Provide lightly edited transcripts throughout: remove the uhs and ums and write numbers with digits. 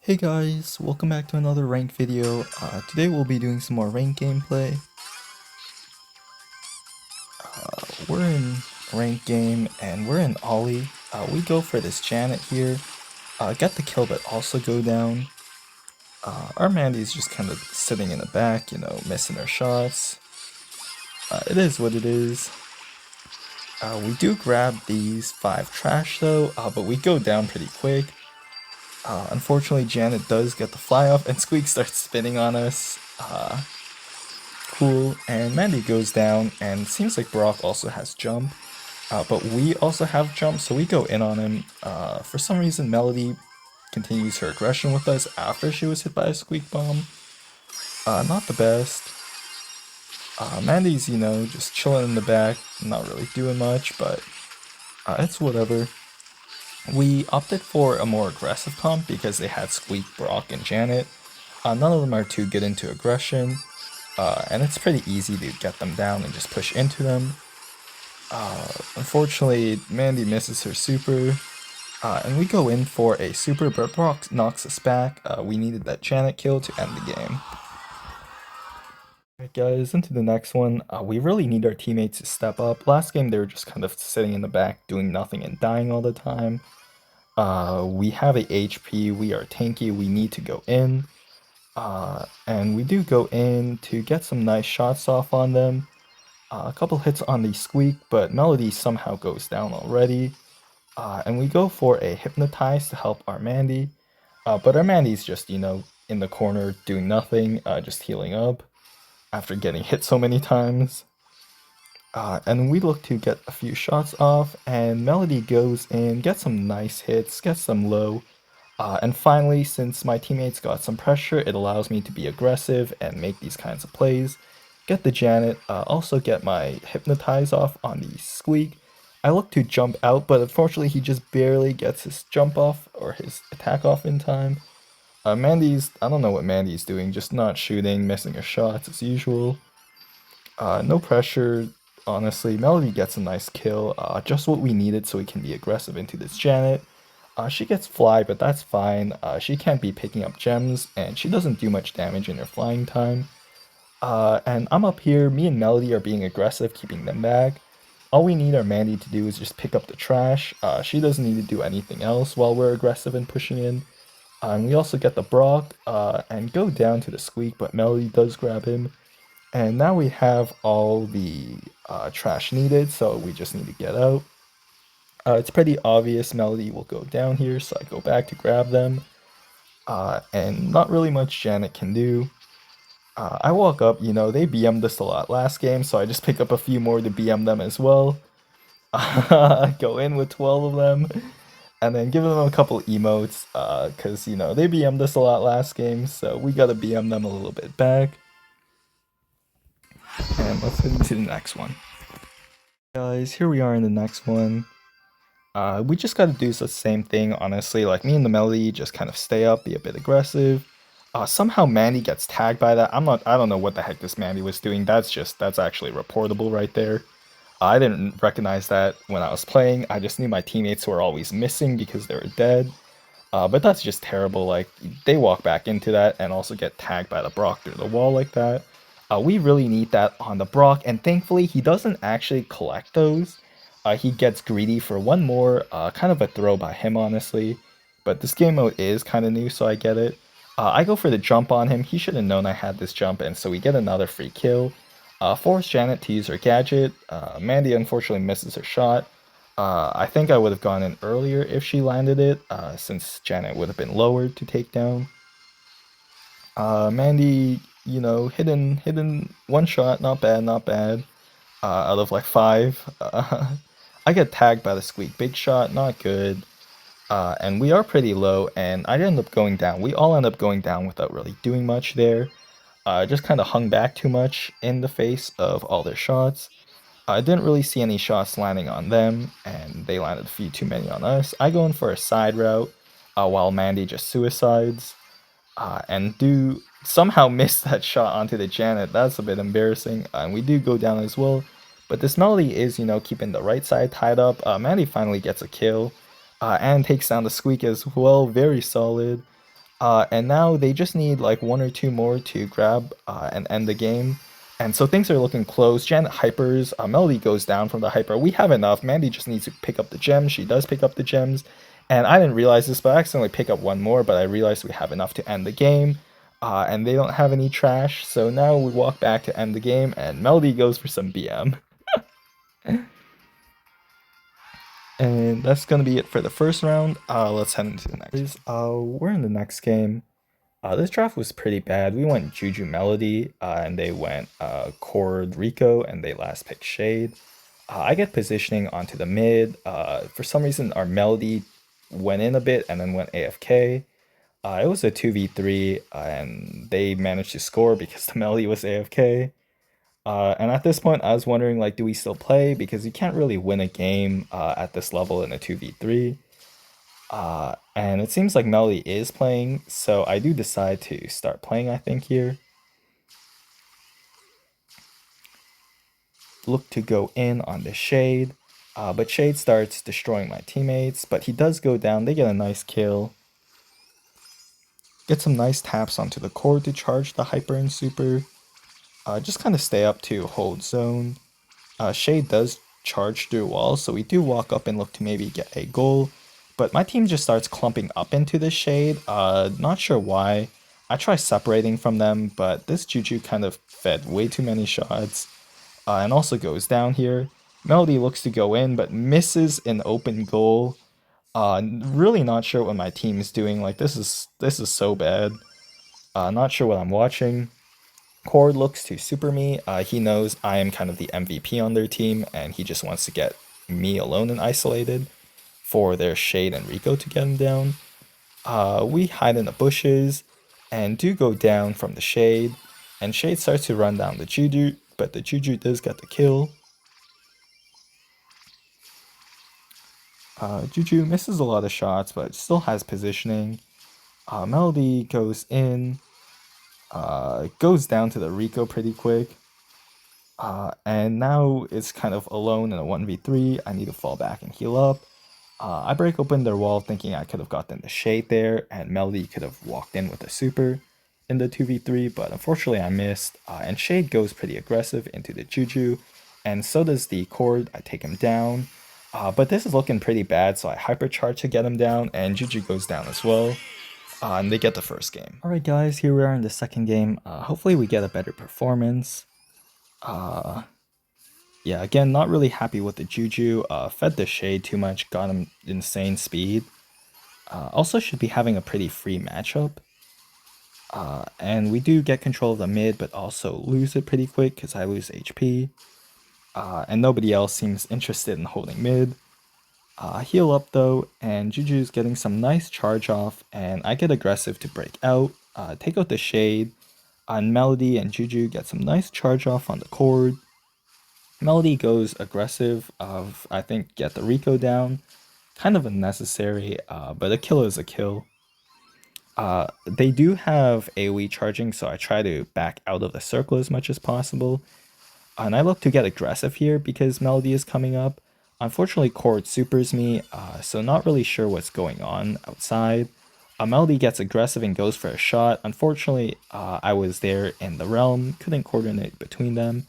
Hey guys, welcome back to another ranked video. Today we'll be doing some more ranked gameplay. We're in ranked game and we're in Ollie. We go for this Janet here, get the kill but also go down. Our Mandy's just kind of sitting in the back, missing her shots. It is what it is. We do grab these 5 trash though, but we go down pretty quick. Unfortunately, Janet does get the fly off and Squeak starts spinning on us. Cool, and Mandy goes down, and seems like Brock also has jump, but we also have jump, so we go in on him. For some reason, Melody continues her aggression with us after she was hit by a Squeak Bomb. Not the best. Mandy's, just chilling in the back, not really doing much, but it's whatever. We opted for a more aggressive comp because they had Squeak, Brock, and Janet. None of them are too good into aggression. And it's pretty easy to get them down and just push into them. Unfortunately, Mandy misses her super, and we go in for a super, but Brock knocks us back. We needed that Janet kill to end the game. Alright guys, into the next one. We really need our teammates to step up. Last game they were just kind of sitting in the back doing nothing and dying all the time. We have a HP, we are tanky, we need to go in. And we do go in to get some nice shots off on them. A couple hits on the Squeak, but Melody somehow goes down already. And we go for a Hypnotize to help our Mandy. But our Mandy's just, in the corner doing nothing, just healing up after getting hit so many times. And we look to get a few shots off, and Melody goes in, gets some nice hits, gets some low. And finally, since my teammates got some pressure, it allows me to be aggressive and make these kinds of plays. Get the Janet, also get my Hypnotize off on the Squeak. I look to jump out, but unfortunately he just barely gets his jump off or his attack off in time. I don't know what Mandy's doing, just not shooting, missing her shots as usual. No pressure, honestly. Melody gets a nice kill, just what we needed so we can be aggressive into this Janet. She gets fly, but that's fine. She can't be picking up gems, and she doesn't do much damage in her flying time. And I'm up here, me and Melody are being aggressive, keeping them back. All we need our Mandy to do is just pick up the trash. She doesn't need to do anything else while we're aggressive and pushing in. And we also get the Brock, and go down to the Squeak, but Melody does grab him. And now we have all the trash needed, so we just need to get out. It's pretty obvious Melody will go down here, so I go back to grab them. And not really much Janet can do. I walk up, they BM'd us a lot last game, so I just pick up a few more to BM them as well. Go in with 12 of them, and then give them a couple emotes, because, they BM'd us a lot last game, so we gotta BM them a little bit back. And let's head into the next one. Guys, here we are in the next one. We just gotta do the same thing, honestly. Like, me and the Melody just kind of stay up, be a bit aggressive. Somehow Mandy gets tagged by that. I don't know what the heck this Mandy was doing. That's actually reportable right there. I didn't recognize that when I was playing. I just knew my teammates were always missing because they were dead. But that's just terrible. Like, they walk back into that and also get tagged by the Brock through the wall like that. We really need that on the Brock, and thankfully he doesn't actually collect those. He gets greedy for one more, kind of a throw by him, honestly. But this game mode is kind of new, so I get it. I go for the jump on him. He should have known I had this jump, and so we get another free kill. Force Janet to use her gadget. Mandy unfortunately misses her shot. I think I would have gone in earlier if she landed it, since Janet would have been lowered to take down. Mandy, hidden one shot, not bad, not bad. Out of like 5. I get tagged by the Squeak, big shot, not good. And we are pretty low, and I end up going down. We all end up going down without really doing much there. Just kind of hung back too much in the face of all their shots. I didn't really see any shots landing on them, and they landed a few too many on us. I go in for a side route, while Mandy just suicides, and do somehow miss that shot onto the Janet. That's a bit embarrassing, and we do go down as well. But this Melody is, keeping the right side tied up. Mandy finally gets a kill, and takes down the Squeak as well. Very solid. And now they just need like one or two more to grab and end the game. And so things are looking close. Janet hypers. Melody goes down from the hyper. We have enough. Mandy just needs to pick up the gems. She does pick up the gems. And I didn't realize this, but I accidentally pick up one more. But I realized we have enough to end the game. And they don't have any trash. So now we walk back to end the game. And Melody goes for some BM. And that's going to be it for the first round. Let's head into the next. We're in the next game. This draft was pretty bad. We went Juju Melody, and they went Cord Rico, and they last picked Shade. I get positioning onto the mid. For some reason, our Melody went in a bit and then went AFK. It was a 2v3, and they managed to score because the Melody was AFK. And at this point, I was wondering, like, do we still play? Because you can't really win a game at this level in a 2v3. And it seems like Melody is playing, so I do decide to start playing, I think, here. Look to go in on the Shade, but Shade starts destroying my teammates, but he does go down. They get a nice kill. Get some nice taps onto the core to charge the Hyper and Super. Just kind of stay up to hold zone. Shade does charge through walls, so we do walk up and look to maybe get a goal. But my team just starts clumping up into the Shade. Not sure why. I try separating from them, but this Juju kind of fed way too many shots. And also goes down here. Melody looks to go in, but misses an open goal. Really not sure what my team is doing. Like, this is so bad. Not sure what I'm watching. Cord looks to super me. He knows I am kind of the MVP on their team, and he just wants to get me alone and isolated for their Shade and Rico to get him down. We hide in the bushes and do go down from the Shade, and Shade starts to run down the Juju, but the Juju does get the kill. Juju misses a lot of shots, but still has positioning. Melody goes in, goes down to the Rico pretty quick. And now it's kind of alone in a 1v3. I need to fall back and heal up. I break open their wall thinking I could have gotten the Shade there, and Melody could have walked in with a super in the 2v3, but unfortunately I missed. And Shade goes pretty aggressive into the Juju, and so does the Cord. I take him down. But this is looking pretty bad, so I hypercharge to get him down, and Juju goes down as well. And they get the first game. Alright guys, here we are in the second game. Hopefully we get a better performance. Yeah, again, not really happy with the Juju. Fed the Shade too much, got him insane speed. Also should be having a pretty free matchup. And we do get control of the mid, but also lose it pretty quick because I lose HP. And nobody else seems interested in holding mid. Heal up though, and Juju's getting some nice charge off, and I get aggressive to break out, take out the Shade, and Melody and Juju get some nice charge off on the Cord. Melody goes aggressive, I think get the Rico down, kind of unnecessary, but a kill is a kill. They do have AoE charging, so I try to back out of the circle as much as possible. And I look to get aggressive here because Melody is coming up. Unfortunately, Cord supers me, so not really sure what's going on outside. Melody gets aggressive and goes for a shot. Unfortunately, I was there in the realm, couldn't coordinate between them.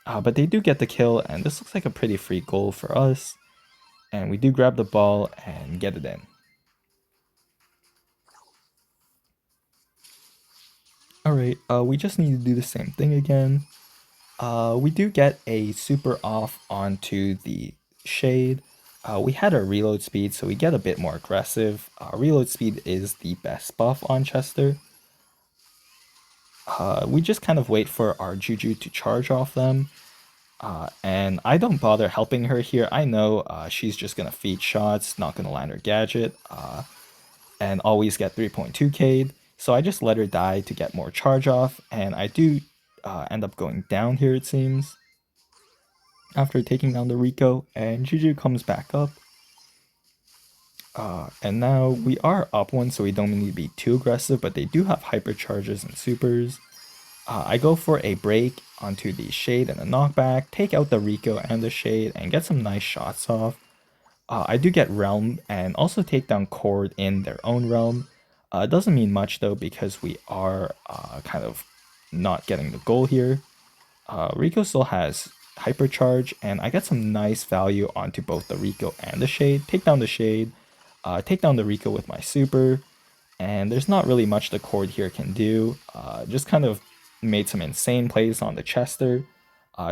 But they do get the kill, and this looks like a pretty free goal for us. And we do grab the ball and get it in. Alright, we just need to do the same thing again. We do get a super off onto the Shade. We had our reload speed, so we get a bit more aggressive. Reload speed is the best buff on Chester. We just kind of wait for our Juju to charge off them. And I don't bother helping her here. I know she's just going to feed shots, not going to land her gadget, and always get 3.2k'd. So I just let her die to get more charge off, and I do end up going down here, it seems, after taking down the Rico, and Juju comes back up. And now we are up one, so we don't need to be too aggressive, but they do have hypercharges and supers. I go for a break onto the Shade and a knockback, take out the Rico and the Shade, and get some nice shots off. I do get Realm and also take down Cord in their own realm. It doesn't mean much though because we are kind of not getting the goal here. Rico still has Hypercharge, and I get some nice value onto both the Rico and the Shade. Take down the Shade, take down the Rico with my Super, and there's not really much the Cord here can do. Just kind of made some insane plays on the Chester.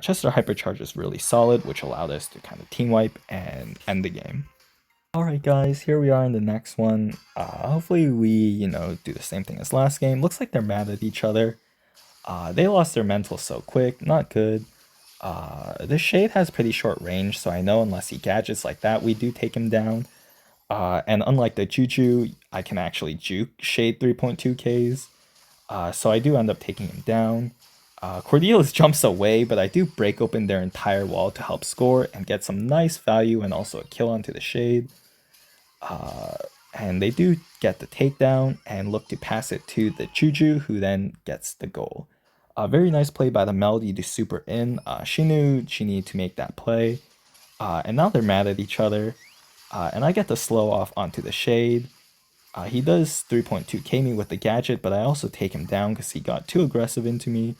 Chester Hypercharge is really solid, which allowed us to kind of team wipe and end the game. Alright guys, here we are in the next one. Hopefully we, do the same thing as last game. Looks like they're mad at each other. They lost their mental so quick, not good. The Shade has pretty short range, so I know unless he gadgets like that, we do take him down. And unlike the Juju, I can actually juke Shade 3.2Ks. So I do end up taking him down. Cordelis jumps away, but I do break open their entire wall to help score and get some nice value and also a kill onto the Shade. And they do get the takedown and look to pass it to the Juju, who then gets the goal. Very nice play by the Melody to super in. She knew she needed to make that play. And now they're mad at each other. And I get the slow off onto the Shade. He does 3.2k me with the gadget, but I also take him down because he got too aggressive into me.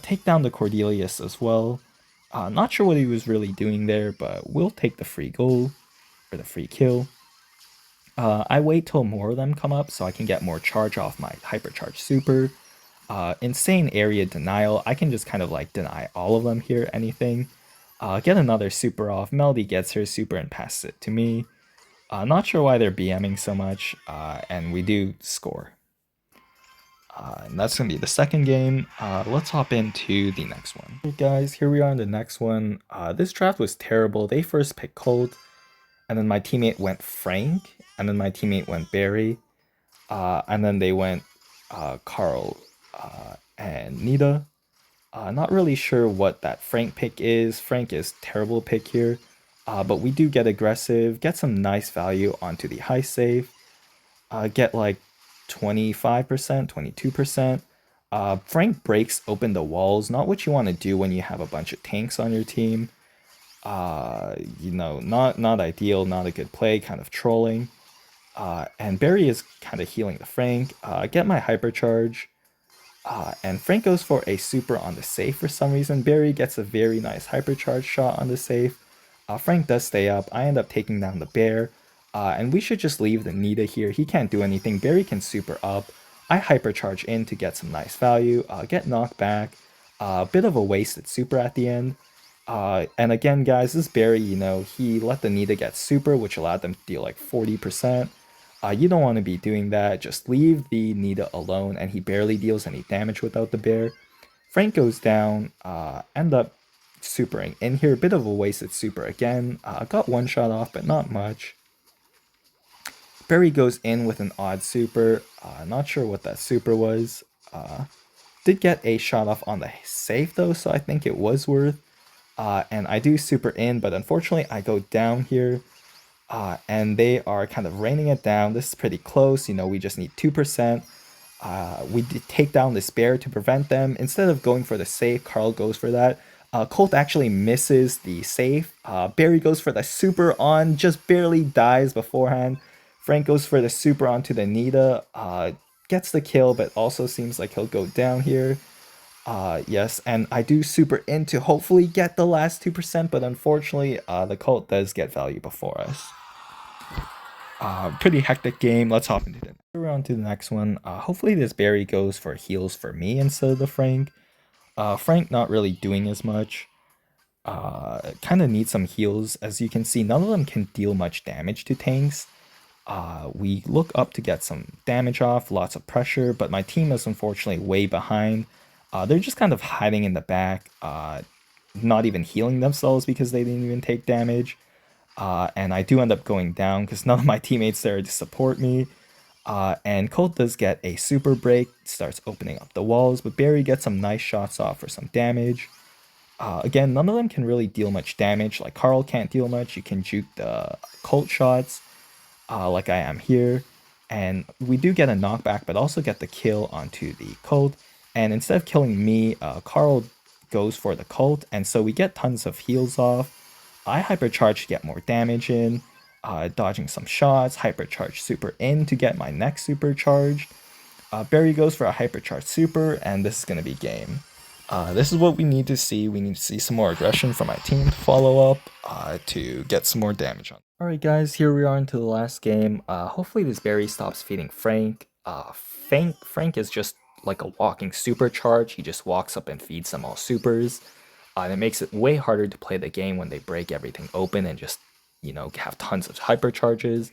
Take down the Cordelius as well. Not sure what he was really doing there, but we'll take the free goal, or the free kill. I wait till more of them come up so I can get more charge off my Hypercharge Super. Insane area denial. I can just kind of like deny all of them here, anything. Get another super off. Melody gets her super and passes it to me. Not sure why they're BMing so much, and we do score. And that's going to be the second game. Let's hop into the next one. Hey guys, here we are in the next one. This draft was terrible. They first picked Colt, and then my teammate went Frank, and then my teammate went Barry, and then they went Carl and Nita. Not really sure what that Frank pick is. Frank is terrible pick here. But we do get aggressive, get some nice value onto the high save, get like 25%, 22%. Frank breaks open the walls, not what you want to do when you have a bunch of tanks on your team. Not ideal, not a good play, kind of trolling. And Barry is kind of healing the Frank. Get my Hypercharge. And Frank goes for a super on the safe for some reason. Barry gets a very nice Hypercharge shot on the safe. Frank does stay up. I end up taking down the bear. And we should just leave the Nita here. He can't do anything. Barry can super up. I Hypercharge in to get some nice value. Get knocked back. A bit of a wasted super at the end. And again, guys, this Barry, he let the Nita get super, which allowed them to deal like 40%. You don't want to be doing that. Just leave the Nita alone, and he barely deals any damage without the bear. Frank goes down, end up supering in here. A bit of a wasted super again. Got one shot off, but not much. Barry goes in with an odd super. Not sure what that super was. Did get a shot off on the safe though, so I think it was worth. And I do super in, but unfortunately I go down here. And they are kind of raining it down. This is pretty close. We just need 2%. We did take down this bear to prevent them. Instead of going for the safe, Carl goes for that. Colt actually misses the safe. Barry goes for the super on, just barely dies beforehand. Frank goes for the super onto the Nita. Gets the kill, but also seems like he'll go down here. Yes, and I do super in to hopefully get the last 2%, but unfortunately, the Colt does get value before us. Pretty hectic game. Let's hop into it. We're on to the next one. Hopefully this Barry goes for heals for me instead of the Frank. Frank not really doing as much. Kind of needs some heals. As you can see, none of them can deal much damage to tanks. We look up to get some damage off, lots of pressure, but my team is unfortunately way behind. They're just kind of hiding in the back, not even healing themselves because they didn't even take damage. And I do end up going down because none of my teammates there to support me. And Colt does get a super break, starts opening up the walls, but Barry gets some nice shots off for some damage. Again, none of them can really deal much damage. Like Carl can't deal much. You can juke the Colt shots, like I am here. And we do get a knockback, but also get the kill onto the Colt. And instead of killing me, Carl goes for the Colt, and so we get tons of heals off. I Hypercharge to get more damage in. dodging some shots, hypercharge super in to get my next supercharged. Barry goes for a hypercharged super, and this is going to be game. This is what we need to see. We need to see some more aggression from my team to follow up to get some more damage on. Alright guys, here we are into the last game. Hopefully this Barry stops feeding Frank. Frank is just like a walking supercharge. He just walks up and feeds them all supers. And it makes it way harder to play the game when they break everything open and just, have tons of hypercharges.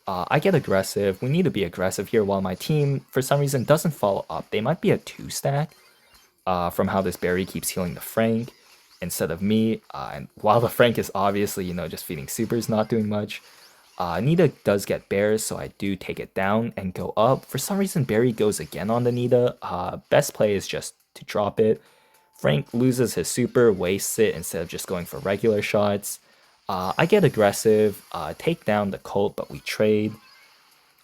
I get aggressive. We need to be aggressive here while my team, for some reason, doesn't follow up. They might be a 2-stack from how this Barry keeps healing the Frank instead of me. And while the Frank is obviously, just feeding supers, not doing much, Nita does get bears, so I do take it down and go up. For some reason, Barry goes again on the Nita. Best play is just to drop it. Frank loses his super, wastes it instead of just going for regular shots. I get aggressive, take down the Colt, but we trade.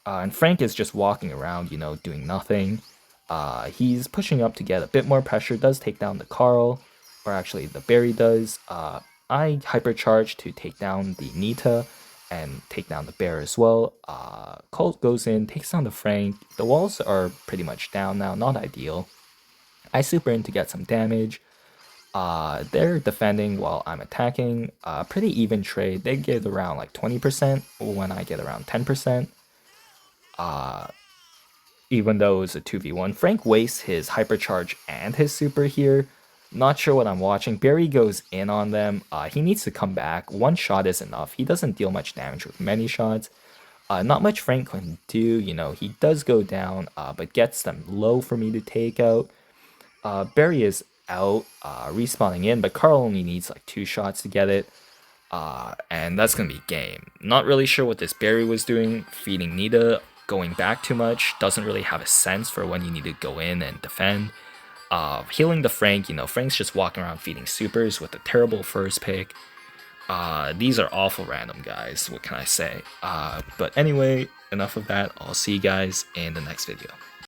And Frank is just walking around, doing nothing. He's pushing up to get a bit more pressure, does take down the Carl, or actually the Barry does. I hypercharge to take down the Nita and take down the bear as well. Colt goes in, takes down the Frank. The walls are pretty much down now, not ideal. I super in to get some damage. They're defending while I'm attacking. Pretty even trade. They get around like 20% when I get around 10%. Even though it's a 2v1. Frank wastes his hypercharge and his super here. Not sure what I'm watching. Barry goes in on them. He needs to come back. One shot is enough. He doesn't deal much damage with many shots. Not much Frank can do. He does go down, but gets them low for me to take out. Barry is out, respawning in, but Carl only needs like 2 shots to get it. And that's going to be game. Not really sure what this Barry was doing. Feeding Nita, going back too much. Doesn't really have a sense for when you need to go in and defend. Healing the Frank, Frank's just walking around feeding supers with a terrible first pick. These are awful random, guys. What can I say? But anyway, enough of that. I'll see you guys in the next video.